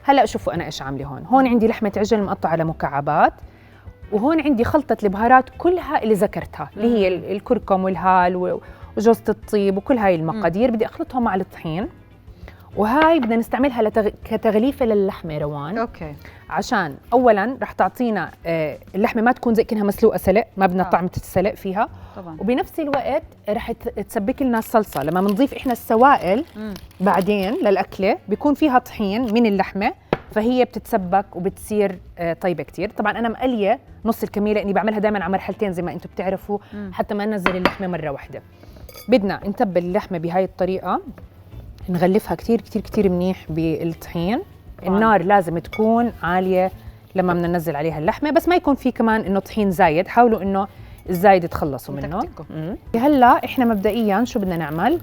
هلا شوفوا انا ايش عامله هون عندي لحمه عجل مقطعه على مكعبات، وهون عندي خلطه البهارات كلها اللي ذكرتها اللي هي الكركم والهال وجوزة الطيب وكل هاي المقادير بدي اخلطهم مع الطحين. وهاي بدنا نستعملها كتغليفه للحمه روان. اوكي. عشان اولا رح تعطينا اللحمه ما تكون زي كأنها مسلوقه سلق، ما بدنا طعمه السلق فيها طبعا. وبنفس الوقت رح تسبك لنا الصلصه لما بنضيف احنا السوائل بعدين للاكله بيكون فيها طحين من اللحمه، فهي بتتسبك وبتصير طيبه كتير. طبعا انا مقليه نص الكميه لاني بعملها دائما على مرحلتين زي ما انتم بتعرفوا حتى ما ننزل اللحمه مره واحده. بدنا نتبل اللحمه بهاي الطريقه، نغلفها كتير كتير كتير منيح بالطحين. النار لازم تكون عاليه لما بدنا ننزل عليها اللحمه، بس ما يكون في كمان انه طحين زايد، حاولوا انه الزايد تخلصوا منه. هلا احنا مبدئيا شو بدنا نعمل؟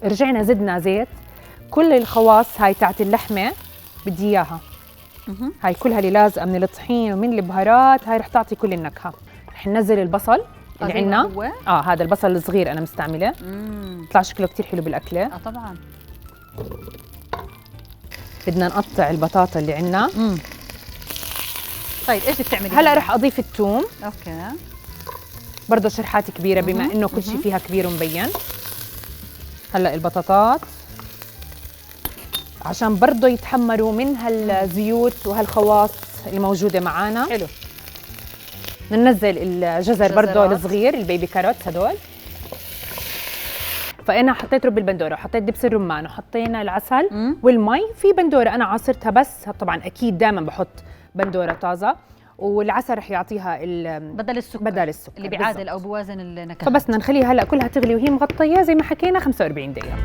رجعنا زدنا زيت، كل الخواص هاي تاعت اللحمه بدي اياها، هاي كلها اللي لازقه من الطحين ومن البهارات، هاي رح تعطي كل النكهه. رح ننزل البصل اللي عندنا، هذا البصل الصغير انا مستعمله، طلع شكله كتير حلو بالاكله. طبعا. بدنا نقطع البطاطا اللي عندنا. طيب ايش بتعملي هلا رح اضيف الثوم. اوكي. برضه شرحات كبيره بما انه كل شيء فيها كبير ومبين. هلا البطاطات عشان برضه يتحمروا من هالزيوت وهالخواص اللي موجوده معانا. حلو. ننزل الجزر برضه الصغير، البيبي كاروت هدول. فانا حطيت رب البندوره وحطيت دبس الرمان وحطينا العسل والمي. في بندوره انا عاصرتها، بس طبعا اكيد دائما بحط بندوره طازه، والعسل رح يعطيها بدل السكر اللي بيعادل او بوازن النكهه. فبس بدنا نخليها هلا كلها تغلي وهي مغطيه زي ما حكينا 45 دقيقه.